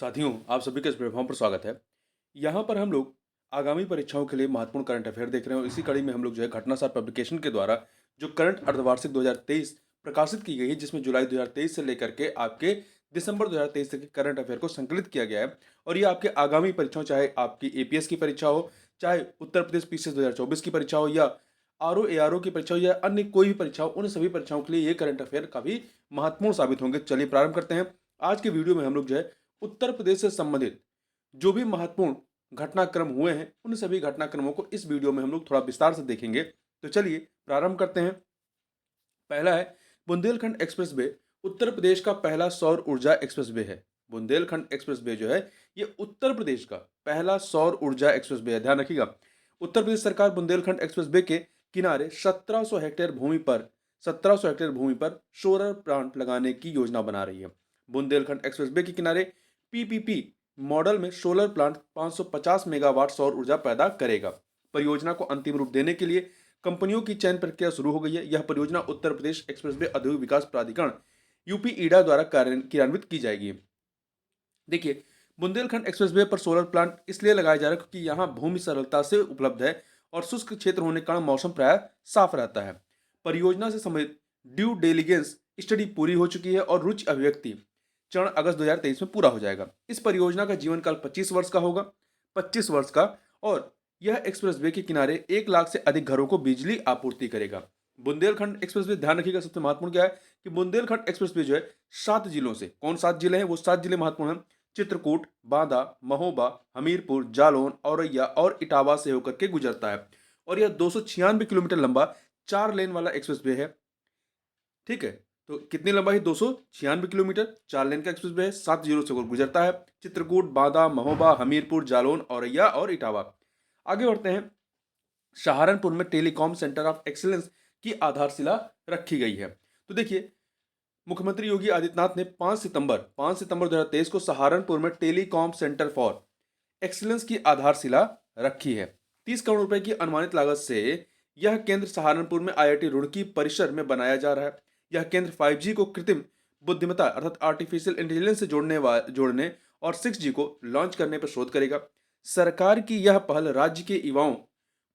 साथियों, आप सभी का इस प्लेटफॉर्म पर स्वागत है। यहाँ पर हम लोग आगामी परीक्षाओं के लिए महत्वपूर्ण करंट अफेयर देख रहे हैं और इसी कड़ी में हम लोग जो है घटनासार पब्लिकेशन के द्वारा जो करंट अर्धवार्षिक 2023 प्रकाशित की गई है, जिसमें जुलाई 2023 से लेकर के आपके दिसंबर 2023 तक के करंट अफेयर को संकलित किया गया है। और ये आपके आगामी परीक्षाओं, चाहे आपकी एपीएस की परीक्षा हो, चाहे उत्तर प्रदेश पीसीएस 2024 की परीक्षा हो, या आरओ एआरओ की परीक्षा हो, या अन्य कोई भी परीक्षा हो, उन सभी परीक्षाओं के लिए ये करंट अफेयर काफी महत्वपूर्ण साबित होंगे। चलिए प्रारंभ करते हैं। आज के वीडियो में हम लोग जो है उत्तर प्रदेश से संबंधित जो भी महत्वपूर्ण घटनाक्रम हुए हैं, उन सभी घटनाक्रमों को इस वीडियो में हम लोग थोड़ा विस्तार से देखेंगे। तो चलिए प्रारंभ करते हैं। पहला है बुंदेलखंड एक्सप्रेस वे। उत्तर प्रदेश का पहला सौर ऊर्जा एक्सप्रेस वे है। बुंदेलखंड एक्सप्रेस वे जो है, ये उत्तर प्रदेश का पहला सौर ऊर्जा एक्सप्रेस वे है। ध्यान रखिएगा, उत्तर प्रदेश सरकार बुंदेलखंड एक्सप्रेस वे के किनारे 1700 हेक्टेयर भूमि पर सोलर प्लांट लगाने की योजना बना रही है। बुंदेलखंड एक्सप्रेस वे के किनारे पीपीपी मॉडल में सोलर प्लांट 550 मेगावाट सौर ऊर्जा पैदा करेगा। परियोजना को अंतिम रूप देने के लिए कंपनियों की चयन प्रक्रिया शुरू हो गई है। यह परियोजना उत्तर प्रदेश एक्सप्रेसवे औद्योगिक विकास प्राधिकरण यूपी ईडा द्वारा क्रियान्वित की जाएगी। देखिए, बुंदेलखंड एक्सप्रेसवे पर सोलर प्लांट इसलिए लगाया जा रहा है क्योंकि यहाँ भूमि सरलता से उपलब्ध है और शुष्क क्षेत्र होने के कारण मौसम प्राय साफ रहता है। परियोजना से संबंधित ड्यू डेलिगेंस स्टडी पूरी हो चुकी है और रुचि अभिव्यक्ति चरण अगस्त 2023 में पूरा हो जाएगा। इस परियोजना का जीवन काल 25 वर्ष का होगा, 25 वर्ष का। और यह एक्सप्रेसवे के किनारे 1 लाख से अधिक घरों को बिजली आपूर्ति करेगा। बुंदेलखंड एक्सप्रेसवे, ध्यान रखिएगा, सबसे महत्वपूर्ण क्या है कि बुंदेलखंड एक्सप्रेसवे जो है 7 जिलों से, कौन 7 जिले हैं, वो 7 जिले महत्वपूर्ण हैं। चित्रकूट, बांदा, महोबा, हमीरपुर, जालौन, औरैया और इटावा से होकर के गुजरता है। और यह 296 किलोमीटर लंबा 4 लेन वाला एक्सप्रेसवे है। ठीक है, तो कितनी लंबाई है? 296 किलोमीटर, 4 लेन का एक्सप्रेस वे है, 7 जिलों से गुजरता है। चित्रकूट, बांदा, महोबा, हमीरपुर, जालौन, औरैया और इटावा। आगे बढ़ते हैं। सहारनपुर में टेलीकॉम सेंटर ऑफ एक्सीलेंस की आधारशिला रखी गई है। तो देखिए, मुख्यमंत्री योगी आदित्यनाथ ने 5 सितंबर 2023 को सहारनपुर में टेलीकॉम सेंटर फॉर एक्सीलेंस की आधारशिला रखी है। 30 करोड़ रुपए की अनुमानित लागत से यह केंद्र सहारनपुर में आईआईटी रुड़की परिसर में बनाया जा रहा है। यह केंद्र 5G को कृत्रिम बुद्धिमत्ता अर्थात आर्टिफिशियल इंटेलिजेंस से जोड़ने और 6G को लॉन्च करने पर शोध करेगा। सरकार की यह पहल राज्य के युवाओं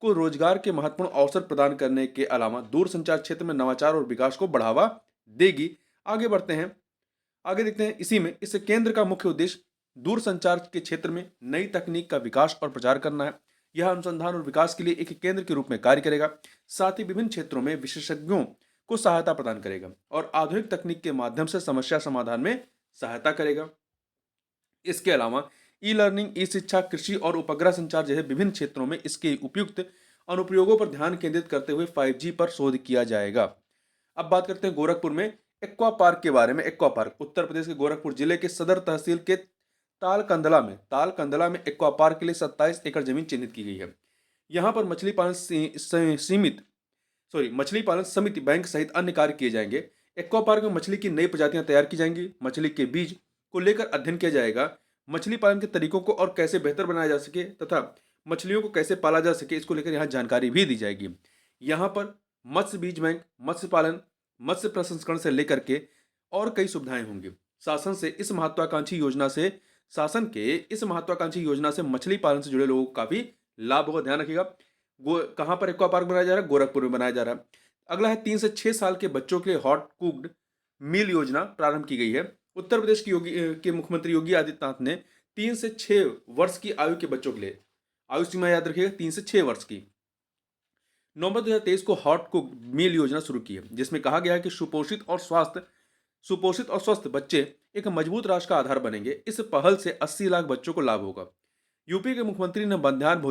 को रोजगार के महत्वपूर्ण अवसर प्रदान करने के अलावा दूरसंचार क्षेत्र में नवाचार और विकास को बढ़ावा देगी। आगे बढ़ते हैं, आगे देखते हैं। इसी में इस केंद्र का मुख्य उद्देश्य दूरसंचार के क्षेत्र में नई तकनीक का विकास और प्रचार करना है। यह अनुसंधान और विकास के लिए एक केंद्र के रूप में कार्य करेगा। साथ ही विभिन्न क्षेत्रों में विशेषज्ञों को सहायता प्रदान करेगा और आधुनिक तकनीक के माध्यम से समस्या समाधान में सहायता करेगा। इसके अलावा ई लर्निंग, ई शिक्षा, कृषि और उपग्रह संचार जैसे विभिन्न क्षेत्रों में इसके उपयुक्त अनुप्रयोगों पर ध्यान केंद्रित करते हुए 5G पर शोध किया जाएगा। अब बात करते हैं गोरखपुर में एक्वा पार्क के बारे में। एक्वा पार्क उत्तर प्रदेश के गोरखपुर जिले के सदर तहसील के तालकंदला में एक्वा पार्क के लिए 27 एकड़ जमीन चिन्हित की गई है। यहाँ पर मछली पालन समिति बैंक सहित अन्य कार्य किए जाएंगे। एक्वा पार्क में मछली की नई प्रजातियां तैयार की जाएंगी। मछली के बीज को लेकर अध्ययन किया जाएगा। मछली पालन के तरीकों को और कैसे बेहतर बनाया जा सके तथा मछलियों को कैसे पाला जा सके, इसको लेकर यहाँ जानकारी भी दी जाएगी। यहाँ पर मत्स्य बीज बैंक, मत्स्य पालन, मत्स्य प्रसंस्करण से लेकर के और कई सुविधाएं होंगी। शासन के इस महत्वाकांक्षी योजना से मछली पालन से जुड़े लोगों को काफी लाभ होगा। ध्यान रखिएगा, कहां पर एक्वा पार्क बनाया जा रहा है? गोरखपुर में बनाया जा रहा है। अगला है 3 से 6 साल के बच्चों के लिए हॉट कुक्ड मील योजना प्रारंभ की गई है। उत्तर प्रदेश के मुख्यमंत्री योगी आदित्यनाथ ने 3 से 6 वर्ष की आयु के बच्चों के लिए, आयु सीमा याद रखिएगा, 3 से 6 वर्ष की, नवंबर 2023 को हॉट कुक्ड मील योजना शुरू की है, जिसमें कहा गया है कि सुपोषित और स्वस्थ बच्चे एक मजबूत राष्ट्र का आधार बनेंगे। इस पहल से 80 लाख बच्चों को लाभ होगा। यूपी के मुख्यमंत्री ने मध्याह्न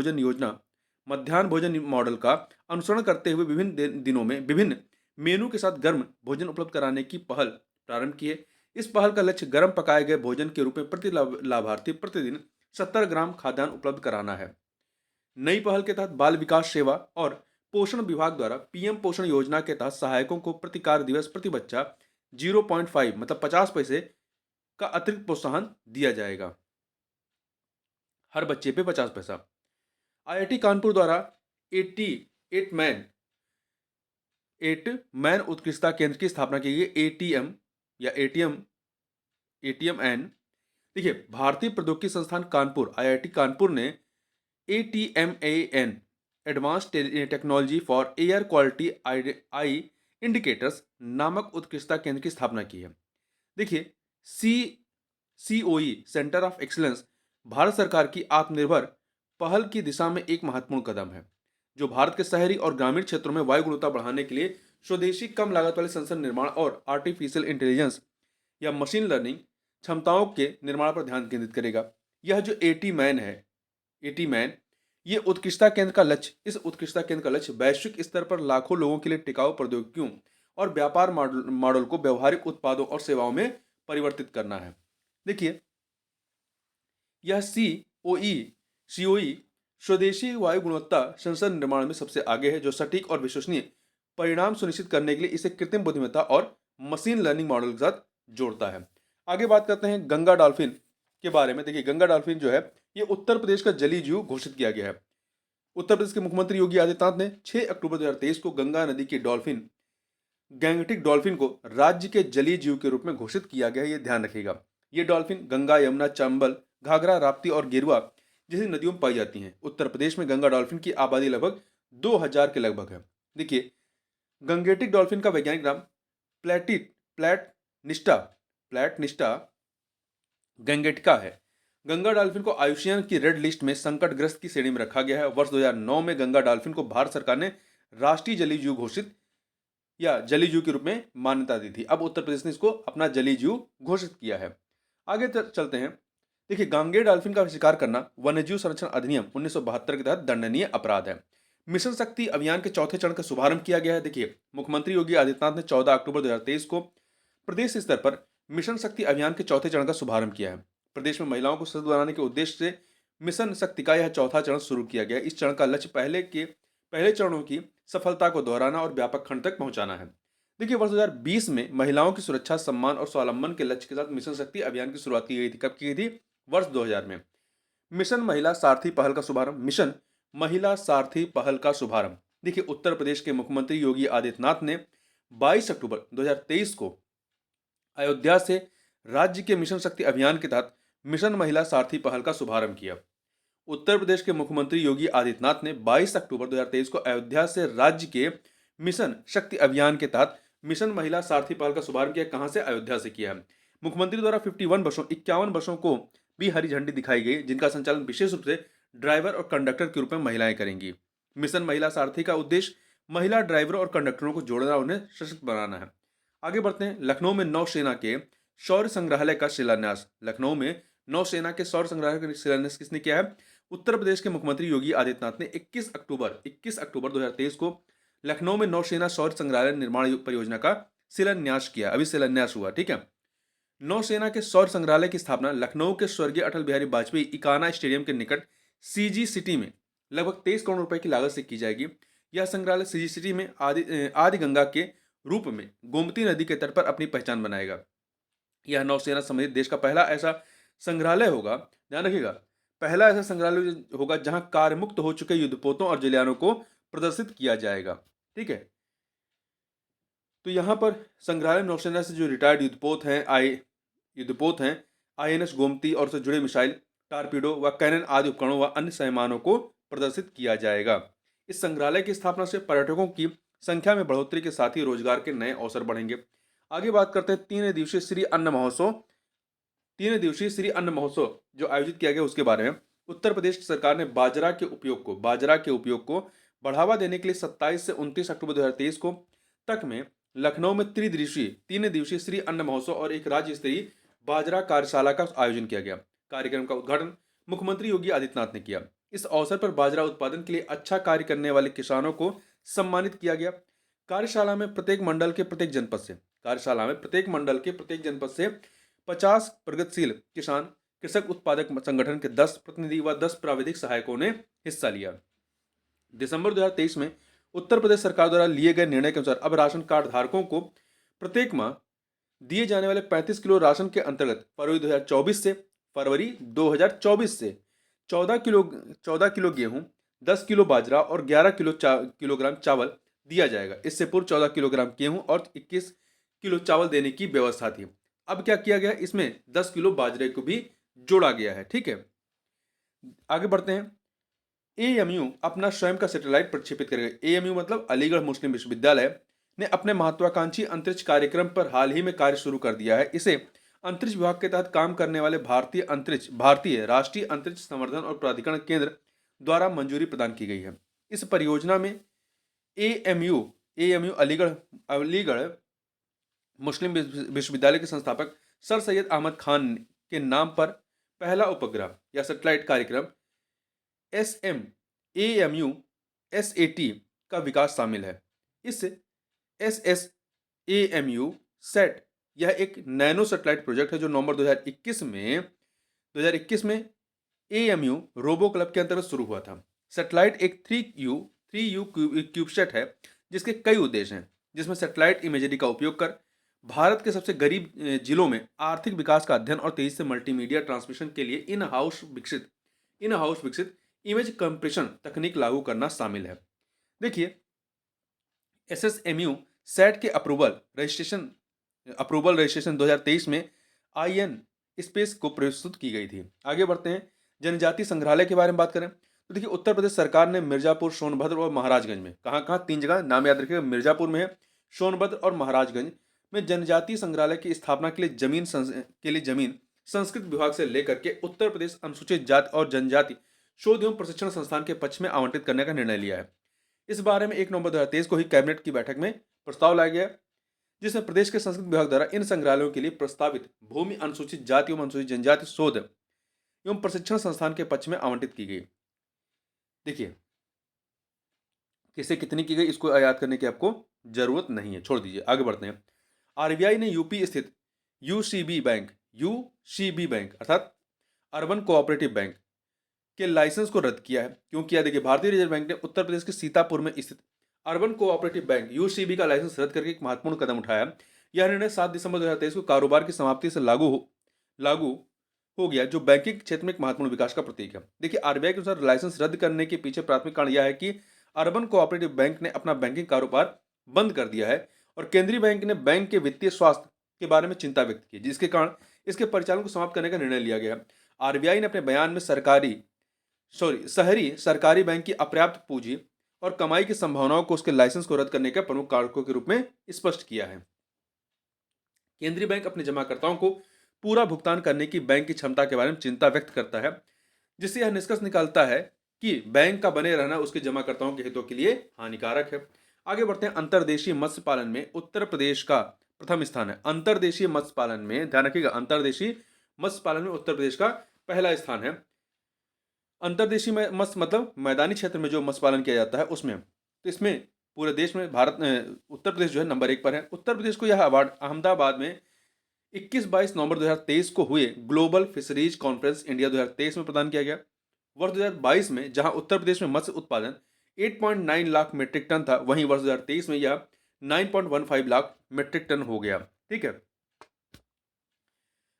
भोजन मॉडल का अनुसरण करते हुए विभिन्न दिनों में विभिन्न मेनू के साथ गर्म भोजन उपलब्ध कराने की पहल प्रारंभ की है। इस पहल का लक्ष्य गर्म पकाए गए भोजन के रूप में प्रति लाभार्थी प्रतिदिन 70 ग्राम खाद्यान्न उपलब्ध कराना है। नई पहल के तहत बाल विकास सेवा और पोषण विभाग द्वारा पीएम पोषण योजना के तहत सहायकों को प्रति कार्य दिवस प्रति बच्चा 0.5 मतलब 50 पैसे का अतिरिक्त प्रोत्साहन दिया जाएगा। हर बच्चे पे 50 पैसा। आईआईटी कानपुर द्वारा 88 मैन 8 मैन उत्कृष्टता केंद्र की स्थापना की गई। एटीएम या एटीएम एन देखिए, भारतीय प्रौद्योगिकी संस्थान कानपुर आईआईटी कानपुर ने ATMAN advance technology for air quality I indicators नामक उत्कृष्टता केंद्र की स्थापना की है। देखिए, सी COE centre of excellence Bharat सरकार की आत्मनिर्भर पहल की दिशा में एक महत्वपूर्ण कदम है, जो भारत के शहरी और ग्रामीण क्षेत्रों में वायु गुणवत्ता बढ़ाने के लिए स्वदेशी कम लागत वाले सेंसर निर्माण और आर्टिफिशियल इंटेलिजेंस या मशीन लर्निंग क्षमताओं के निर्माण पर ध्यान केंद्रित करेगा। यह जो एटी मैन ये उत्कृष्टता केंद्र का लक्ष्य इस उत्कृष्टता केंद्र का लक्ष्य वैश्विक स्तर पर लाखों लोगों के लिए टिकाऊ प्रौद्योगिकियों और व्यापार मॉडल को व्यवहारिक उत्पादों और सेवाओं में परिवर्तित करना है। देखिए, यह COE स्वदेशी वायु गुणवत्ता सेंसर निर्माण में सबसे आगे है, जो सटीक और विश्वसनीय परिणाम सुनिश्चित करने के लिए इसे कृत्रिम बुद्धिमत्ता और मशीन लर्निंग मॉडल के साथ जोड़ता है। आगे बात करते हैं गंगा डॉल्फिन के बारे में। देखिए, गंगा डॉल्फिन जो है ये उत्तर प्रदेश का जलीय जीव घोषित किया गया है। उत्तर प्रदेश के मुख्यमंत्री योगी आदित्यनाथ ने 6 अक्टूबर 2023 को गंगा नदी की डॉल्फिन गैंगटिक डॉल्फिन को राज्य के जलीय जीव के रूप में घोषित किया गया है, ये ध्यान रखिएगा। ये डॉल्फिन गंगा, यमुना, चंबल, घाघरा, राप्ती और गेरुआ जैसी नदियों में पाई जाती हैं। उत्तर प्रदेश में गंगा डॉल्फिन की आबादी लगभग 2000 के लगभग है। देखिए, गंगेटिक डॉल्फिन का वैज्ञानिक नाम प्लैटनिस्टा प्लैटनिस्टा गंगेटिका है। गंगा डॉल्फिन को आईयूसीएन की रेड लिस्ट में संकटग्रस्त की श्रेणी में रखा गया है। वर्ष 2009 में गंगा डॉल्फिन को भारत सरकार ने राष्ट्रीय जलीय जीव घोषित या जलीय जीव के रूप में मान्यता दी थी। अब उत्तर प्रदेश ने इसको अपना जलीय जीव घोषित किया है। आगे चलते हैं। देखिए, गांगेय डॉल्फिन का शिकार करना वन्यजीव संरक्षण अधिनियम 1972 के तहत दंडनीय अपराध है। मिशन शक्ति अभियान के चौथे चरण का शुभारंभ किया गया है। देखिए, मुख्यमंत्री योगी आदित्यनाथ ने 14 अक्टूबर 2023 को प्रदेश स्तर पर मिशन शक्ति अभियान के चौथे चरण का शुभारंभ किया है। प्रदेश में महिलाओं को सशक्त बनाने के उद्देश्य से मिशन शक्ति का यह चौथा चरण शुरू किया गया है। इस चरण का लक्ष्य पहले चरणों की सफलता को दोहराना और व्यापक खंड तक पहुंचाना है। देखिए, वर्ष 2020 में महिलाओं की सुरक्षा, सम्मान और स्वावलंबन के लक्ष्य के साथ मिशन शक्ति अभियान की शुरुआत की गई थी। कब की गई थी? वर्ष 2000 में। मिशन महिला सारथी पहल का शुभारंभ देखिए, उत्तर प्रदेश के मुख्यमंत्री योगी आदित्यनाथ ने 22 अक्टूबर 2023 को अयोध्या से राज्य के मिशन शक्ति अभियान के तहत मिशन महिला सारथी पहल का शुभारंभ किया। उत्तर प्रदेश के मुख्यमंत्री योगी आदित्यनाथ ने 22 अक्टूबर 2023 को अयोध्या से राज्य के मिशन शक्ति अभियान के तहत मिशन महिला सारथी पहल का शुभारंभ किया। कहां से? अयोध्या से किया है। मुख्यमंत्री द्वारा 51 बसों को भी हरी झंडी दिखाई गई, जिनका संचालन विशेष रूप से ड्राइवर और कंडक्टर के रूप में महिलाएं करेंगी। मिशन महिला सारथी का उद्देश्य महिला ड्राइवरों और कंडक्टरों को जोड़ना और उन्हें सशक्त बनाना है। आगे बढ़ते हैं। लखनऊ में नौसेना के शौर्य संग्रहालय का शिलान्यास। लखनऊ में नौसेना के शौर्य संग्रहालय का शिलान्यास किसने किया है? उत्तर प्रदेश के मुख्यमंत्री योगी आदित्यनाथ ने 21 अक्टूबर 2023 को लखनऊ में नौसेना शौर्य संग्रहालय निर्माण परियोजना का शिलान्यास किया। अभी शिलान्यास हुआ, ठीक है। नौसेना के शौर्य संग्रहालय की स्थापना लखनऊ के स्वर्गीय अटल बिहारी वाजपेयी इकाना स्टेडियम के निकट CG सिटी में लगभग 23 करोड़ रुपए की लागत से की जाएगी। यह संग्रहालय CG सिटी में आदि गंगा के रूप में गोमती नदी के तट पर अपनी पहचान बनाएगा। यह नौसेना समेत देश का पहला ऐसा संग्रहालय होगा, ध्यान रखिएगा, पहला ऐसा संग्रहालय होगा जहां कार्य मुक्त हो चुके युद्धपोतों और जलियानों को प्रदर्शित किया जाएगा। ठीक है, तो यहां पर संग्रहालय में नौसेना से जो रिटायर्ड युद्धपोत हैं INS गोमती और उससे जुड़े मिसाइल, टारपीडो व कैनन आदि उपकरणों व अन्य सामानों को प्रदर्शित किया जाएगा। इस संग्रहालय की स्थापना से पर्यटकों की संख्या में बढ़ोतरी के साथ ही रोजगार के नए अवसर बढ़ेंगे। आगे बात करते हैं 3 दिवसीय श्री अन्न महोत्सव जो आयोजित किया गया उसके बारे में। उत्तर प्रदेश सरकार ने बाजरा के उपयोग को बढ़ावा देने के लिए 27 से 29 अक्टूबर 2023 को तक में लखनऊ में 3 दिवसीय श्री अन्न महोत्सव और एक राज्य स्तरीय बाजरा कार्यशाला का आयोजन किया गया। कार्यक्रम का उद्घाटन मुख्यमंत्री योगी आदित्यनाथ ने किया। इस अवसर पर बाजरा उत्पादन के लिए अच्छा कार्य करने वाले किसानों को सम्मानित किया गया। कार्यशाला में प्रत्येक मंडल के प्रत्येक जनपद से 50 प्रगतिशील कृषक उत्पादक संगठन के 10 प्रतिनिधि व 10 प्राविधिक सहायकों ने हिस्सा लिया। दिसंबर 2023 में उत्तर प्रदेश सरकार द्वारा लिए गए निर्णय के अनुसार अब राशन कार्ड धारकों को प्रत्येक माह दिए जाने वाले 35 किलो राशन के अंतर्गत फरवरी 2024 से 14 किलो गेहूं, 10 किलो बाजरा और 11 किलोग्राम चावल दिया जाएगा। इससे पूर्व 14 किलोग्राम गेहूं और 21 किलो चावल देने की व्यवस्था थी। अब क्या किया गया? इसमें 10 किलो बाजरे को भी जोड़ा गया है। ठीक है, आगे बढ़ते हैं। एएमयू अपना स्वयं का सैटेलाइट प्रक्षेपित करेगा। एएमयू मतलब अलीगढ़ मुस्लिम विश्वविद्यालय ने अपने महत्वाकांक्षी अंतरिक्ष कार्यक्रम पर हाल ही में कार्य शुरू कर दिया है। इसे अंतरिक्ष विभाग के तहत काम करने वाले भारतीय राष्ट्रीय अंतरिक्ष संवर्धन और प्राधिकरण केंद्र द्वारा मंजूरी प्रदान की गई है। इस परियोजना में एएमयू एएमयू अलीगढ़ अलीगढ़ मुस्लिम विश्वविद्यालय के संस्थापक सर सैयद अहमद खान के नाम पर पहला उपग्रह या सैटेलाइट कार्यक्रम SMAMU-SAT का विकास शामिल है। इस SSAMU सेट यह एक नैनो सैटेलाइट प्रोजेक्ट है जो नवंबर 2021 में AMU रोबो क्लब के अंतर्गत शुरू हुआ था। सैटेलाइट एक 3U क्यूबसेट है जिसके कई उद्देश्य हैं, जिसमें सैटेलाइट इमेजरी का उपयोग कर भारत के सबसे गरीब जिलों में आर्थिक विकास का अध्ययन और तेजी से मल्टीमीडिया ट्रांसमिशन के लिए इन हाउस विकसित इमेज कंप्रेशन तकनीक लागू करना शामिल है। देखिए, SSMU सेट के अप्रूवल रजिस्ट्रेशन 2023 में IN स्पेस को प्रस्तुत की गई थी। आगे बढ़ते हैं, जनजातीय संग्रहालय के बारे में बात करें तो देखिए, उत्तर प्रदेश सरकार ने मिर्जापुर, सोनभद्र और महाराजगंज में कहाँ 3 जगह नाम याद रखिएगा। मिर्जापुर में है, सोनभद्र और महाराजगंज में जनजातीय संग्रहालय की स्थापना के लिए जमीन संस्कृत विभाग से लेकर के उत्तर प्रदेश अनुसूचित जाति और जनजाति शोध एवं प्रशिक्षण संस्थान के पक्ष में आवंटित करने का निर्णय लिया है। इस बारे में 1 नवंबर 2023 को ही कैबिनेट की बैठक में प्रस्ताव लाया गया, जिसमें प्रदेश के संस्कृत विभाग द्वारा इन संग्रहालयों के लिए प्रस्तावित भूमि अनुसूचित जाति एवं अनुसूचित जनजाति शोध एवं प्रशिक्षण संस्थान के पक्ष में आवंटित की गई। देखिए, किसे कितनी की गई इसको याद करने की आपको जरूरत नहीं है, छोड़ दीजिए। आगे बढ़ते हैं। आरबीआई ने यूपी स्थित यूसीबी बैंक अर्थात अर्बन कोऑपरेटिव बैंक के लाइसेंस को रद्द किया है। क्यों किया? देखिए, भारतीय रिजर्व बैंक ने उत्तर प्रदेश के सीतापुर में स्थित अर्बन कोऑपरेटिव बैंक यूसीबी का लाइसेंस रद्द करके एक महत्वपूर्ण कदम उठाया। यह निर्णय 7 दिसंबर 2023 को कारोबार की समाप्ति से लागू हो गया, जो बैंकिंग क्षेत्र में एक महत्वपूर्ण विकास का प्रतीक है। देखिए, आरबीआई के अनुसार लाइसेंस रद्द करने के पीछे प्राथमिक कारण यह है कि अर्बन कोऑपरेटिव बैंक ने अपना बैंकिंग कारोबार बंद कर दिया है और केंद्रीय बैंक ने बैंक के वित्तीय स्वास्थ्य के बारे में चिंता व्यक्त की, जिसके कारण इसके परिचालन को समाप्त करने का निर्णय लिया गया। आरबीआई ने अपने बयान में शहरी सरकारी बैंक की अपर्याप्त पूंजी और कमाई की संभावनाओं को उसके लाइसेंस को रद्द करने के प्रमुख कारकों के रूप में स्पष्ट किया है। केंद्रीय बैंक अपने जमाकर्ताओं को पूरा भुगतान करने की बैंक की क्षमता के बारे में चिंता व्यक्त करता है, जिससे यह निष्कर्ष निकालता है कि बैंक का बने रहना उसके जमाकर्ताओं के हितों के लिए हानिकारक है। आगे बढ़ते हैं। अंतर्देशीय मत्स्य पालन में उत्तर प्रदेश का प्रथम स्थान है। अंतर्देशीय मत्स्य पालन में ध्यान रखिएगा, अंतर्देशीय मत्स्य पालन में उत्तर प्रदेश का पहला स्थान है। अंतर्देशीय मत्स्य मतलब मैदानी क्षेत्र में जो मत्स्य पालन किया जाता है उसमें, तो इसमें पूरे देश में उत्तर प्रदेश जो है नंबर 1 पर है। उत्तर प्रदेश को यह अवार्ड अहमदाबाद में 21-22 नवंबर 2023 को हुए ग्लोबल फिशरीज कॉन्फ्रेंस इंडिया 2023 में प्रदान किया गया। वर्ष 2022 में जहां उत्तर प्रदेश में मत्स्य उत्पादन 8.9 लाख मीट्रिक टन था, वहीं वर्ष 2023 में यह 9.15 लाख मीट्रिक टन हो गया। ठीक है,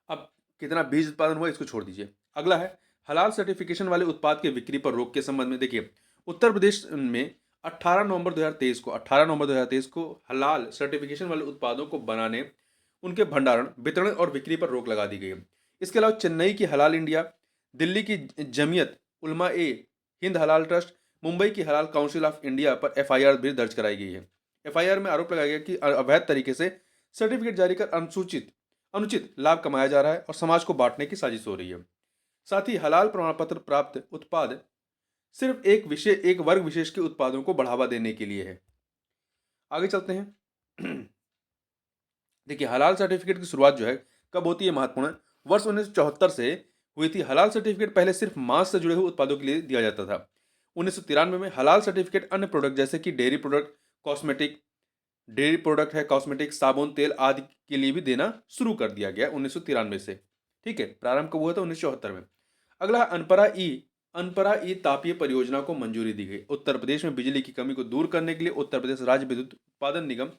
अब कितना बीज उत्पादन हुआ इसको छोड़ दीजिए। अगला है हलाल सर्टिफिकेशन वाले उत्पाद के बिक्री पर रोक के संबंध में। देखिए, उत्तर प्रदेश में 18 नवंबर 2023 को हलाल सर्टिफिकेशन वाले उत्पादों को बनाने, उनके भंडारण, वितरण और बिक्री पर रोक लगा दी गई है। इसके अलावा चेन्नई की हलाल इंडिया, दिल्ली की जमियत उलमा ए हिंद हलाल ट्रस्ट, मुंबई की हलाल काउंसिल ऑफ इंडिया पर एफआईआर भी दर्ज कराई गई है। एफआईआर में आरोप लगाया गया कि अवैध तरीके से सर्टिफिकेट जारी कर अनुचित लाभ कमाया जा रहा है और समाज को बांटने की साजिश हो रही है। साथ ही हलाल प्रमाण पत्र प्राप्त उत्पाद सिर्फ एक वर्ग विशेष के उत्पादों को बढ़ावा देने के लिए है। आगे चलते हैं। देखिए, हलाल सर्टिफिकेट की शुरुआत जो है कब होती है, महत्वपूर्ण है। वर्ष 1974 से हुई थी। हलाल सर्टिफिकेट पहले सिर्फ मांस से जुड़े हुए उत्पादों के लिए दिया जाता था। 1993 में हलाल सर्टिफिकेट अन्य प्रोडक्ट जैसे कि डेयरी प्रोडक्ट है, कॉस्मेटिक, साबुन, तेल आदि के लिए भी देना शुरू कर दिया गया 1993 से। ठीक है, प्रारंभ कब हुआ था? 1974 में। अगला अनपरा ई तापीय परियोजना को मंजूरी दी गई। उत्तर प्रदेश में बिजली की कमी को दूर करने के लिए उत्तर प्रदेश राज्य विद्युत उत्पादन निगम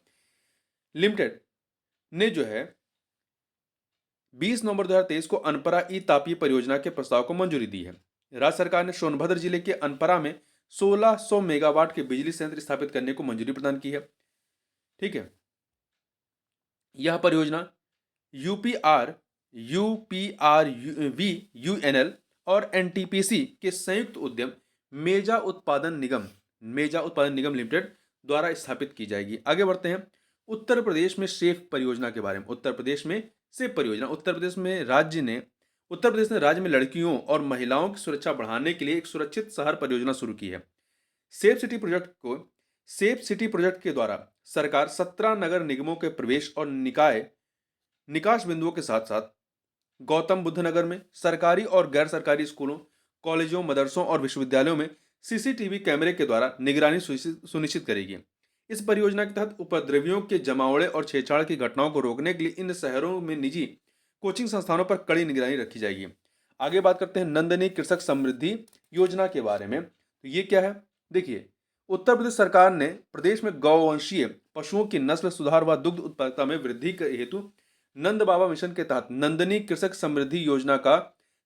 लिमिटेड ने जो है 20 नवंबर 2023 को अनपरा ई तापीय परियोजना के प्रस्ताव को मंजूरी दी है। राज्य सरकार ने सोनभद्र जिले के अनपरा में 1600 मेगावाट के बिजली संयंत्र स्थापित करने को मंजूरी प्रदान की है। ठीक है, यह परियोजना UPRVUNL और NTPC के संयुक्त उद्यम मेजा उत्पादन निगम लिमिटेड द्वारा स्थापित की जाएगी। आगे बढ़ते हैं उत्तर प्रदेश में सेफ परियोजना के बारे में। उत्तर प्रदेश में सेफ परियोजना, उत्तर प्रदेश ने राज्य में लड़कियों और महिलाओं की सुरक्षा बढ़ाने के लिए एक सुरक्षित शहर परियोजना शुरू की है। सेफ सिटी प्रोजेक्ट को सेफ सिटी प्रोजेक्ट के द्वारा सरकार 17 नगर निगमों के प्रवेश और निकास बिंदुओं के साथ साथ गौतम बुद्ध नगर में सरकारी और गैर सरकारी स्कूलों, कॉलेजों, मदरसों और विश्वविद्यालयों में सीसीटीवी कैमरे के द्वारा निगरानी सुनिश्चित करेगी। इस परियोजना के तहत उपद्रवियों के जमावड़े और छेड़छाड़ की घटनाओं को रोकने के लिए इन शहरों में निजी कोचिंग संस्थानों पर कड़ी निगरानी रखी जाएगी। आगे बात करते हैं नंदनी कृषक समृद्धि योजना के बारे में। तो ये क्या है? देखिए, उत्तर प्रदेश सरकार ने प्रदेश में गौवंशीय पशुओं की नस्ल सुधार व दुग्ध उत्पादकता में वृद्धि के हेतु नंद बाबा मिशन के तहत नंदनी कृषक समृद्धि योजना का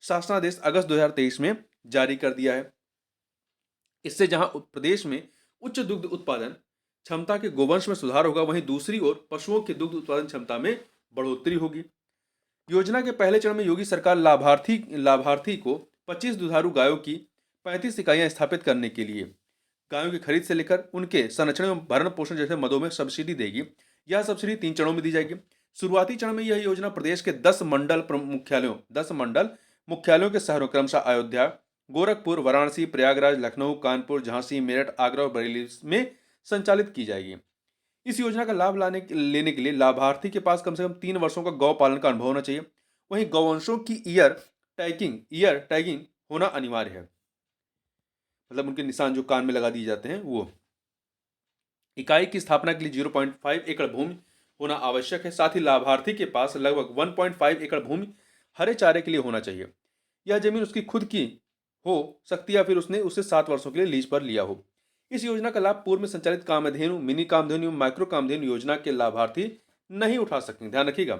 शासनादेश अगस्त 2023 में जारी कर दिया है। इससे जहां प्रदेश में उच्च दुग्ध उत्पादन क्षमता के गोवंश में सुधार होगा, वहीं दूसरी ओर पशुओं की दुग्ध उत्पादन क्षमता में बढ़ोतरी होगी। योजना के पहले चरण में योगी सरकार लाभार्थी को 25 दुधारू गायों की 35 इकाइयां स्थापित करने के लिए गायों की खरीद से लेकर उनके संरक्षण एवं भरण पोषण जैसे मदों में सब्सिडी देगी। यह सब्सिडी 3 चरणों में दी जाएगी। शुरुआती चरण में यह योजना प्रदेश के 10 मंडल मुख्यालयों के शहरों क्रमशः अयोध्या, गोरखपुर, वाराणसी, प्रयागराज, लखनऊ, कानपुर, झांसी, मेरठ, आगरा और बरेली में संचालित की जाएगी। इस योजना का लाभ लेने के लिए लाभार्थी के पास कम से कम 3 वर्षों का गौ पालन का अनुभव होना चाहिए। वहीं गौवंशों की ईयर टैगिंग होना अनिवार्य है, मतलब उनके निशान जो कान में लगा दिए जाते हैं वो। इकाई की स्थापना के लिए 0.5 एकड़ भूमि होना आवश्यक है। साथ ही लाभार्थी के पास लगभग 1.5 एकड़ भूमि हरे चारे के लिए होना चाहिए। यह जमीन उसकी खुद की हो सकती है या फिर उसने उसे 7 वर्षों के लिए लीज पर लिया हो। इस योजना का लाभ पूर्व में संचालित कामधेनु, मिनी कामधेनु, माइक्रो कामधेनु योजना के लाभार्थी नहीं उठा सकते। ध्यान रखिएगा,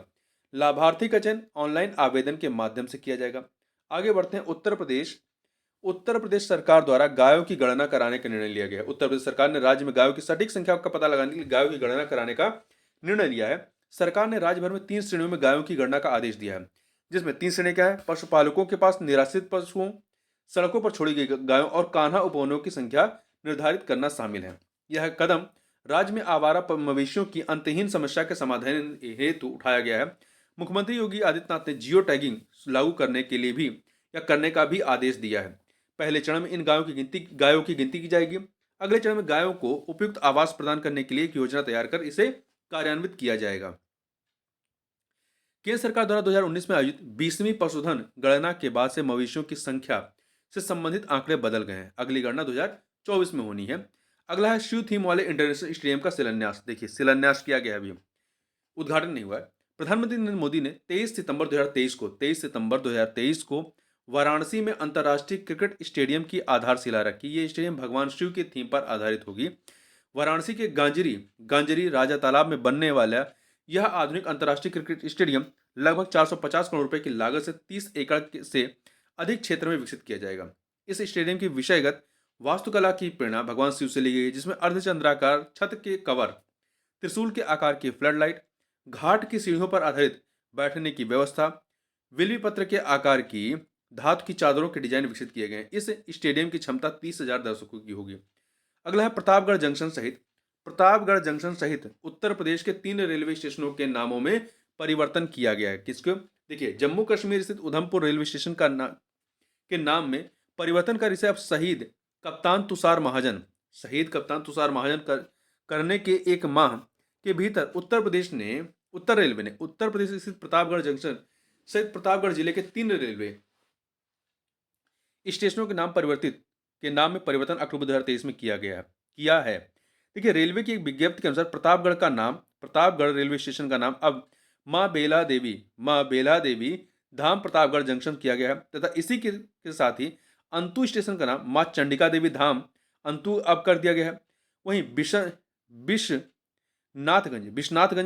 लाभार्थी का चयन ऑनलाइन आवेदन के माध्यम से किया जाएगा। आगे बढ़ते हैं उत्तर प्रदेश सरकार द्वारा गायों की गणना कराने का निर्णय लिया गया है। उत्तर प्रदेश सरकार ने राज्य में गायों की सटीक संख्या का पता लगाने के लिए गायों की गणना कराने का निर्णय लिया है। सरकार ने राज्य भर में 3 श्रेणियों में गायों की गणना का आदेश दिया है, जिसमें 3 श्रेणी क्या है? पशुपालकों के पास निराश्रित पशुओं, सड़कों पर छोड़ी गई गायों और कान्हा उपवनों की संख्या निर्धारित करना शामिल है। यह कदम राज्य में आवारा मवेशियों की अंतहीन समस्या के समाधान हेतु उठाया गया है। मुख्यमंत्री योगी आदित्यनाथ ने जियो टैगिंग लागू करने का भी आदेश दिया है। पहले चरण में इन गायों की गिनती की जाएगी। अगले चरण में गायों को उपयुक्त आवास प्रदान करने के लिए एक योजना तैयार कर इसे कार्यान्वित किया जाएगा। केंद्र सरकार द्वारा 2019 में आयोजित 20वीं पशुधन गणना के बाद से मवेशियों की संख्या से संबंधित आंकड़े बदल गए हैं। अगली गणना 2024 में होनी है। अगला है शिव थीम वाले इंटरनेशनल स्टेडियम का शिलान्यास। देखिए, शिलान्यास किया गया, अभी उद्घाटन नहीं हुआ है। प्रधानमंत्री नरेंद्र मोदी ने 23 सितंबर 2023 को वाराणसी में अंतर्राष्ट्रीय क्रिकेट स्टेडियम की आधारशिला रखी। ये स्टेडियम भगवान शिव की थीम पर आधारित होगी। वाराणसी के गांजरी राजा तालाब में बनने वाला यह आधुनिक अंतर्राष्ट्रीय क्रिकेट स्टेडियम लगभग 450 करोड़ रुपए की लागत से 30 एकड़ से अधिक क्षेत्र में विकसित किया जाएगा। इस स्टेडियम की विषयगत वास्तुकला की प्रेरणा भगवान शिव से ली गई है, जिसमें अर्धचंद्राकार छत के कवर, त्रिशूल के आकार की फ्लड लाइट, घाट की सीढ़ियों पर आधारित बैठने की व्यवस्था, विल्वी पत्र के आकार की धातु की चादरों के डिजाइन विकसित किए गए। इस स्टेडियम की क्षमता 30,000 दर्शकों की होगी। अगला है प्रतापगढ़ जंक्शन सहित उत्तर प्रदेश के 3 रेलवे स्टेशनों के नामों में परिवर्तन किया गया है। किसको? देखिए, जम्मू कश्मीर स्थित उधमपुर रेलवे स्टेशन के नाम में परिवर्तन कर इसे अब शहीद कप्तान तुषार महाजन करने के 1 माह के भीतर उत्तर रेलवे ने उत्तर प्रदेश स्थित प्रतापगढ़ जंक्शन सहित प्रतापगढ़ जिले के 3 रेलवे स्टेशनों के नाम में परिवर्तन अक्टूबर 2023 में किया है। देखिए, रेलवे की एक विज्ञप्ति के अनुसार प्रतापगढ़ रेलवे स्टेशन का नाम अब मां बेला देवी धाम प्रतापगढ़ जंक्शन किया गया है तथा इसी के साथ ही अंतु स्टेशन का नाम मां चंडिका देवी धाम अंतु अब कर दिया गया है। वहीं विश्वनाथगंज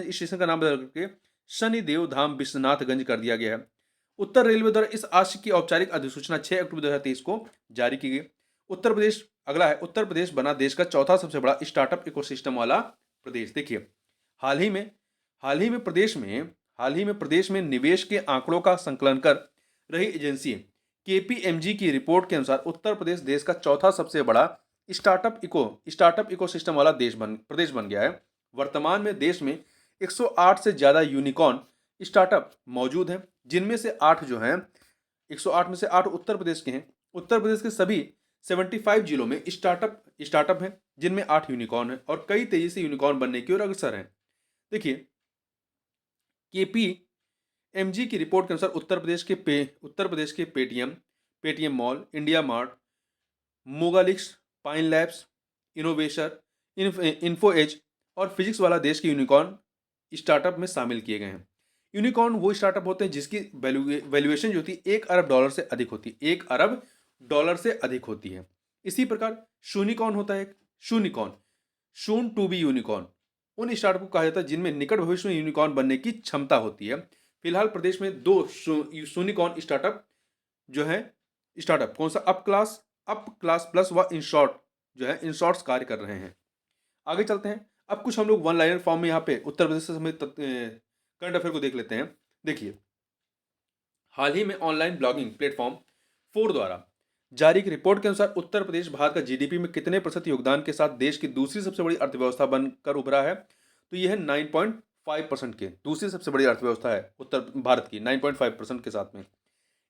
स्टेशन का नाम बदल करके शनिदेव धाम विश्वनाथगंज कर दिया गया है। उत्तर रेलवे द्वारा इस आशय की औपचारिक अधिसूचना 6 अक्टूबर 2023 को जारी की गई। उत्तर प्रदेश बना देश का चौथा सबसे बड़ा स्टार्टअप इकोसिस्टम वाला प्रदेश। देखिए, हाल ही में हाल ही में प्रदेश में निवेश के आंकड़ों का संकलन कर रही एजेंसी केपीएमजी की रिपोर्ट के अनुसार उत्तर प्रदेश देश का चौथा सबसे बड़ा स्टार्टअप इकोसिस्टम वाला प्रदेश बन गया है। वर्तमान में देश में 108 से ज्यादा यूनिकॉर्न स्टार्टअप मौजूद हैं, जिनमें से 8 जो हैं 108 में से 8 उत्तर प्रदेश के हैं। उत्तर प्रदेश के सभी 75 जिलों में स्टार्टअप हैं, जिनमें 8 यूनिकॉर्न हैं और कई तेजी से यूनिकॉर्न बनने की ओर अग्रसर हैं। देखिए, केपीएमजी की रिपोर्ट के अनुसार उत्तर प्रदेश के पेटीएम मॉल, इंडिया मार्ट, मोगालिक्स, Pine Labs, Innovaccer, Info Edge और फिजिक्स वाला देश के यूनिकॉर्न स्टार्टअप में शामिल किए गए हैं। यूनिकॉर्न वो स्टार्टअप होते हैं जिसकी वैल्यूएशन जो होती है $1 अरब से अधिक होती है, $1 अरब से अधिक होती है। इसी प्रकार शूनिकॉर्न होता है, शून टू बी यूनिकॉर्न उन स्टार्टअप को कहा जाता है जिनमें निकट भविष्य में यूनिकॉर्न बनने की क्षमता होती है। फिलहाल प्रदेश में 2 शूनिकॉर्न स्टार्टअप जो है स्टार्टअप कौन सा अप क्लास प्लस व इन शॉर्ट्स कार्य कर रहे हैं। आगे चलते हैं। अब कुछ हम लोग वन लाइनर फॉर्म में यहाँ पे उत्तर प्रदेश से संबंधित करंट अफेयर को देख लेते हैं। देखिए, हाल ही में ऑनलाइन ब्लॉगिंग प्लेटफॉर्म 4 द्वारा जारी एक रिपोर्ट के अनुसार उत्तर प्रदेश भारत का जीडीपी में कितने प्रतिशत योगदान के साथ देश की दूसरी सबसे बड़ी अर्थव्यवस्था बनकर उभरा है, तो यह है 9.5% के दूसरी सबसे बड़ी अर्थव्यवस्था है उत्तर भारत की 9.5% के साथ में।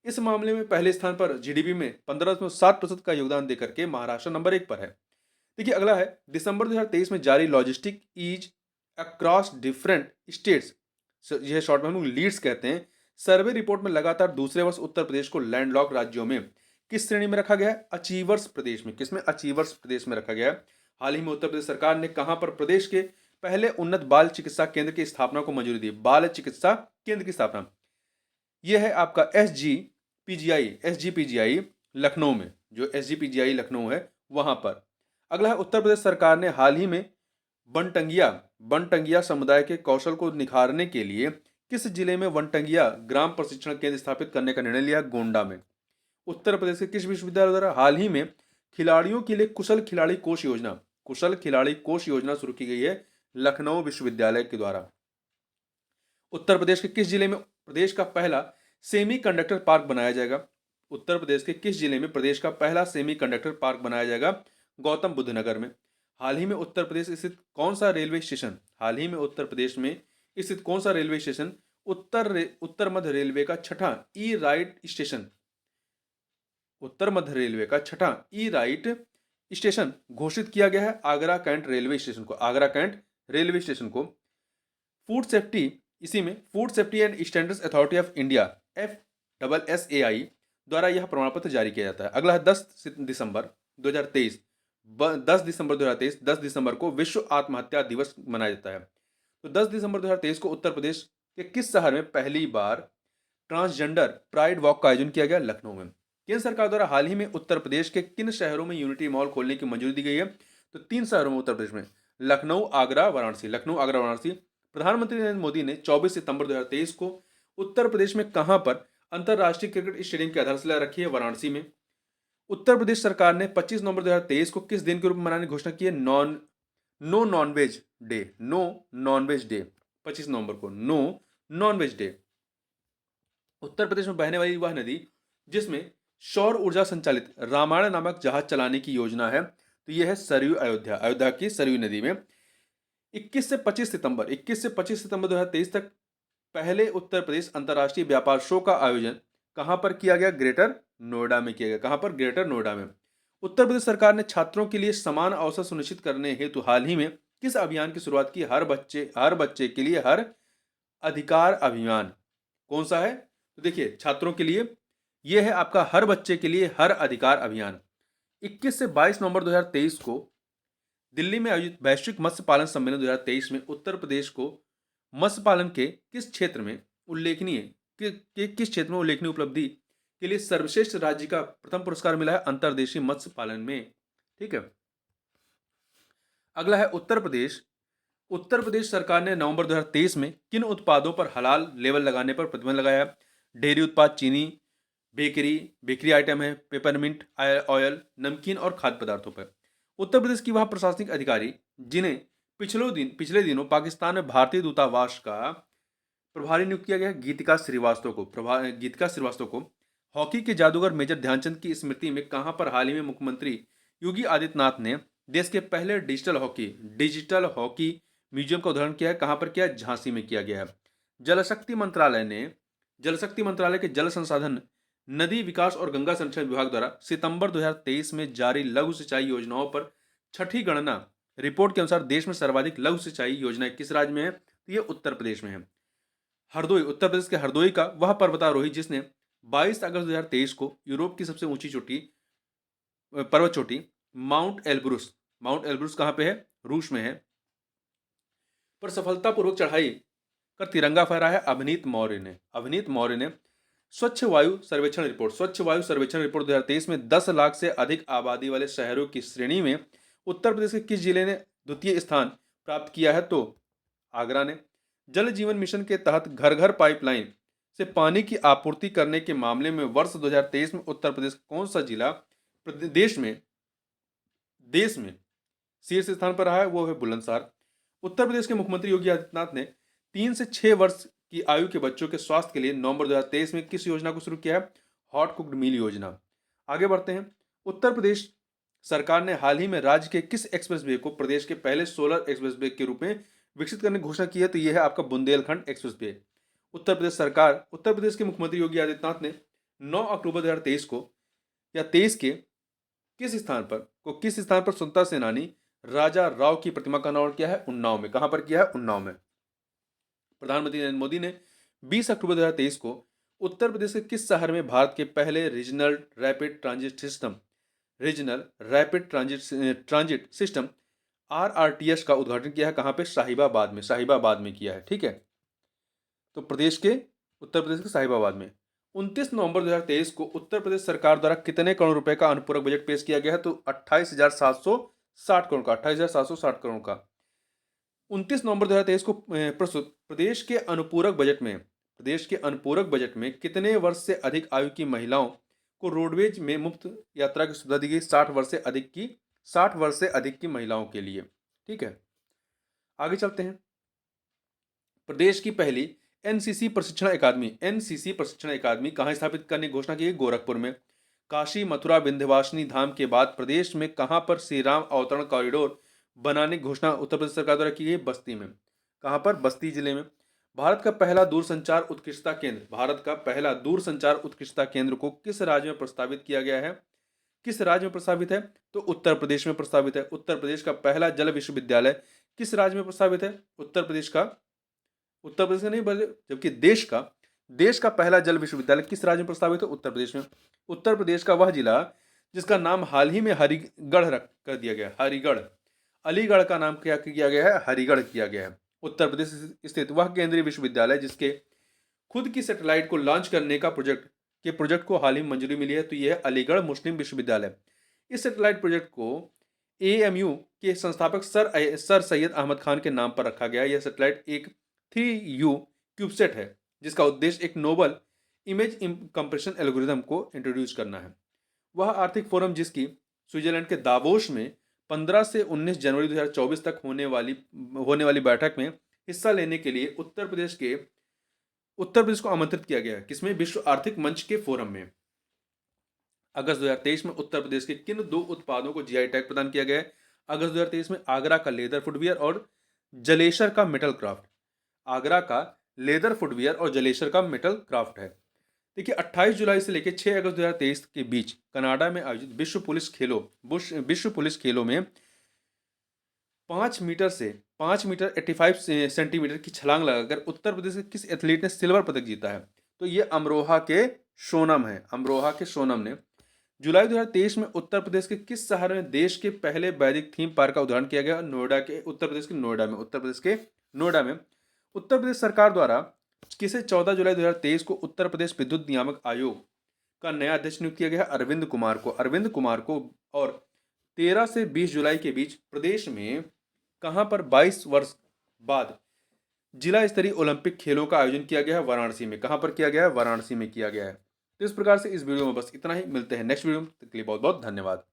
इस मामले में पहले स्थान पर जीडीपी में 15.7% का योगदान देकर के महाराष्ट्र नंबर 1 पर है। देखिए, अगला है दिसंबर 2023 में जारी logistic ease across different states, यह शॉर्ट में हम लोग लीड्स कहते हैं, सर्वे रिपोर्ट में लगातार दूसरे वर्ष उत्तर प्रदेश को लैंडलॉक राज्यों में किस श्रेणी में रखा गया है? अचीवर्स प्रदेश में। किसमें? अचीवर्स प्रदेश में रखा गया है। हाल ही में उत्तर प्रदेश सरकार ने कहां पर प्रदेश के पहले उन्नत बाल चिकित्सा केंद्र की स्थापना को मंजूरी दी? बाल चिकित्सा केंद्र की स्थापना, यह है आपका एसजीपीजीआई लखनऊ में, जो एसजीपीजीआई लखनऊ है वहां पर। अगला है उत्तर प्रदेश सरकार ने हाल ही में बनटंगिया समुदाय के कौशल को निखारने के लिए किस जिले में बनटंगिया ग्राम प्रशिक्षण केंद्र स्थापित करने का निर्णय लिया? गोंडा में। उत्तर प्रदेश के किस विश्वविद्यालय द्वारा हाल ही में खिलाड़ियों के लिए कुशल खिलाड़ी कोष योजना शुरू की गई है? लखनऊ विश्वविद्यालय के द्वारा। उत्तर प्रदेश के किस जिले में प्रदेश का पहला सेमी कंडक्टर पार्क बनाया जाएगा? उत्तर प्रदेश के किस जिले में प्रदेश का पहला सेमी कंडक्टर पार्क बनाया जाएगा? गौतम बुद्ध नगर में। हाल ही में उत्तर प्रदेश स्थित कौन सा रेलवे स्टेशन उत्तर मध्य रेलवे का छठा ई राइट स्टेशन घोषित किया गया है? आगरा कैंट रेलवे स्टेशन को food safety and standards authority of India FSSAI द्वारा यह प्रमाण पत्र जारी किया जाता है। अगला है 10 दिसंबर 2023 10 दिसंबर को विश्व आत्महत्या दिवस मनाया जाता है। तो 10 दिसंबर 2023 को उत्तर प्रदेश के किस शहर में पहली बार ट्रांसजेंडर प्राइड वॉक का आयोजन किया गया? लखनऊ में। केंद्र सरकार द्वारा हाल ही में उत्तर प्रदेश के किन शहरों में यूनिटी मॉल खोलने की मंजूरी दी गई है? तो 3 शहरों में उत्तर प्रदेश में, लखनऊ, आगरा, वाराणसी। प्रधानमंत्री नरेंद्र मोदी ने 24 सितंबर 2023 को उत्तर प्रदेश में कहां पर अंतरराष्ट्रीय क्रिकेट स्टेडियम की आधारशिला रखी है? वाराणसी में। उत्तर प्रदेश सरकार ने 25 नवंबर 2023 को किस दिन के रूप में मनाने की घोषणा की है? No nonveg day. 25 नवंबर को no nonveg day. Uttar Pradesh में बहने वाली वह नदी जिसमें सौर ऊर्जा संचालित रामायण नामक जहाज चलाने की योजना है, तो यह है सरयू। अयोध्या की सरयू नदी में 21 से 25 सितंबर 2023 तक पहले उत्तर प्रदेश अंतर्राष्ट्रीय व्यापार शो का आयोजन कहां पर किया गया? ग्रेटर नोएडा में किया गया। कहां पर? ग्रेटर नोएडा में। उत्तर प्रदेश सरकार ने छात्रों के लिए समान अवसर सुनिश्चित करने हेतु हाल ही में किस अभियान की शुरुआत की? हर बच्चे के लिए हर अधिकार अभियान। कौन सा है? तो देखिए, छात्रों के लिए यह है आपका हर बच्चे के लिए हर अधिकार अभियान। 21 से 22 नवंबर 2023 को दिल्ली में आयोजित वैश्विक मत्स्य पालन सम्मेलन 2023 में उत्तर प्रदेश को मत्स्य पालन के किस क्षेत्र में उल्लेखनीय उपलब्धि के लिए सर्वश्रेष्ठ राज्य का प्रथम पुरस्कार मिला है? अंतर्देशीय मत्स्य पालन में। ठीक है। अगला है उत्तर प्रदेश सरकार ने नवंबर 2023 में किन उत्पादों पर हलाल लेबल लगाने पर प्रतिबंध लगाया? डेयरी उत्पाद, चीनी, बेकरी आइटम है, पेपरमिंट ऑयल, नमकीन और खाद्य पदार्थों पर। उत्तर प्रदेश की वह प्रशासनिक अधिकारी जिन्हें पिछले दिनों पाकिस्तान में भारतीय दूतावास का प्रभारी नियुक्त किया गया है गीतिका श्रीवास्तव को हॉकी के जादूगर मेजर ध्यानचंद की स्मृति में कहां पर हाल ही में मुख्यमंत्री योगी आदित्यनाथ ने देश के पहले डिजिटल हॉकी म्यूजियम का उद्घाटन किया है। कहां पर किया है? झांसी में किया गया है। जल शक्ति मंत्रालय के जल संसाधन, नदी विकास और गंगा संरक्षण विभाग द्वारा सितंबर 2023 में जारी लघु सिंचाई योजनाओं पर छठी गणना रिपोर्ट के अनुसार देश में सर्वाधिक लघु सिंचाई योजनाएं किस राज्य में है? तो ये उत्तर प्रदेश में है। हरदोई, उत्तर प्रदेश के हरदोई का वह पर्वतारोही जिसने 22 अगस्त 2023 को यूरोप की सबसे ऊंची पर्वत चोटी माउंट एल्ब्रुस कहां पे है? रूस में है, पर सफलतापूर्वक चढ़ाई कर तिरंगा फहराया है अभिनीत मौर्य ने स्वच्छ वायु सर्वेक्षण रिपोर्ट 2023 में 10 लाख से अधिक आबादी वाले शहरों की श्रेणी में उत्तर प्रदेश के किस जिले ने द्वितीय स्थान प्राप्त किया है? तो आगरा ने। जल जीवन मिशन के तहत घर घर पाइपलाइन से पानी की आपूर्ति करने के मामले में वर्ष 2023 में उत्तर प्रदेश कौन सा जिला देश में शीर्ष स्थान पर रहा है? वो है बुलंदशहर। उत्तर प्रदेश के मुख्यमंत्री योगी आदित्यनाथ ने 3 से 6 वर्ष की आयु के बच्चों के स्वास्थ्य के लिए नवंबर 2023 में किस योजना को शुरू किया है? हॉट कुक्ड मील योजना। आगे बढ़ते हैं। उत्तर प्रदेश सरकार ने हाल ही में राज्य के किस एक्सप्रेसवे को प्रदेश के पहले सोलर एक्सप्रेसवे के रूप में विकसित करने की घोषणा की है? तो यह है आपका बुंदेलखंड एक्सप्रेसवे। उत्तर प्रदेश के मुख्यमंत्री योगी आदित्यनाथ ने 9 अक्टूबर 2023 को या 23 के किस स्थान पर स्वतंत्रता सेनानी राजा राव की प्रतिमा का अनावरण किया है? उन्नाव में। कहां पर किया है? उन्नाव में। प्रधानमंत्री नरेंद्र मोदी ने 20 अक्टूबर 2023 को उत्तर प्रदेश के किस शहर में भारत के पहले regional rapid transit system RRTS का उद्घाटन किया है? कहां पे? शाहीबाबाद में किया है। ठीक है, तो उत्तर प्रदेश के शाहीबाबाद में। 29 नवंबर 2023 को उत्तर प्रदेश सरकार द्वारा कितने करोड़ रुपए का अनुपूरक बजट पेश किया गया है? तो 28,760 करोड़ का 29 नवंबर 2023 को प्रस्तुत प्रदेश के अनुपूरक बजट में कितने वर्ष से अधिक आयु की महिलाओं को रोडवेज में मुफ्त यात्रा की सुविधा दी गई? 60 वर्ष से अधिक की महिलाओं के लिए। ठीक है, आगे चलते हैं। प्रदेश की पहली एनसीसी प्रशिक्षण अकादमी कहाँ स्थापित करने की घोषणा की गई? गोरखपुर में। काशी, मथुरा, विंध्यवासिनी धाम के बाद प्रदेश में कहां पर श्री राम अवतरण कॉरिडोर बनाने की घोषणा उत्तर प्रदेश सरकार द्वारा की गई? बस्ती में। कहां पर? बस्ती जिले में। भारत का पहला दूरसंचार उत्कृष्टता केंद्र को किस राज्य में प्रस्तावित किया गया है? किस राज्य में प्रस्तावित है? तो उत्तर प्रदेश में प्रस्तावित है। उत्तर प्रदेश का पहला जल विश्वविद्यालय किस राज्य में प्रस्तावित है? उत्तर प्रदेश का नहीं बल्कि जबकि देश का पहला जल विश्वविद्यालय किस राज्य में प्रस्तावित है? उत्तर प्रदेश में। उत्तर प्रदेश का वह जिला जिसका नाम हाल ही में हरिगढ़ कर दिया गया। अलीगढ़ का नाम क्या किया गया है? हरिगढ़ किया गया है। उत्तर प्रदेश स्थित वह केंद्रीय विश्वविद्यालय जिसके खुद की सैटेलाइट को लॉन्च करने का प्रोजेक्ट को हाल ही मंजूरी मिली है, तो यह है अलीगढ़ मुस्लिम विश्वविद्यालय। इस सैटेलाइट प्रोजेक्ट को AMU के संस्थापक सर सैयद अहमद खान के नाम पर रखा गया। यह सैटेलाइट एक 3U क्यूबसेट है जिसका उद्देश्य एक नोबल इमेज कंप्रेशन एल्गोरिथम को इंट्रोड्यूस करना है। वह आर्थिक फोरम जिसकी स्विट्जरलैंड के दावोस में 15 से 19 जनवरी 2024 तक होने वाली बैठक में हिस्सा लेने के लिए उत्तर प्रदेश को आमंत्रित किया गया है। किसमें? विश्व आर्थिक मंच के फोरम में। अगस्त 2023 में उत्तर प्रदेश के किन 2 उत्पादों को GI टैग प्रदान किया गया है? अगस्त 2023 में आगरा का लेदर फुटवियर और जलेसर का मेटल क्राफ्ट। आगरा का लेदर फुटवियर और जलेसर का मेटल क्राफ्ट है। देखिए, 28 जुलाई से लेकर 6 अगस्त 2023 के बीच कनाडा में आयोजित विश्व पुलिस खेलों में 5 मीटर 85 सेंटीमीटर की छलांग लगाकर उत्तर प्रदेश के किस एथलीट ने सिल्वर पदक जीता है? तो ये अमरोहा के सोनम ने। जुलाई 2023 में उत्तर प्रदेश के किस शहर में देश के पहले वैदिक थीम पार्क का उद्घाटन किया गया? उत्तर प्रदेश के नोएडा में। उत्तर प्रदेश सरकार द्वारा किसे 14 जुलाई 2023 को उत्तर प्रदेश विद्युत नियामक आयोग का नया अध्यक्ष नियुक्त किया गया? अरविंद कुमार को। और 13 से 20 जुलाई के बीच प्रदेश में कहां पर 22 वर्ष बाद जिला स्तरीय ओलंपिक खेलों का आयोजन किया गया है? वाराणसी में। कहां पर किया गया है? वाराणसी में किया गया है। तो इस प्रकार से इस वीडियो में बस इतना ही। मिलते हैं नेक्स्ट वीडियो में, तब तक के लिए बहुत बहुत धन्यवाद।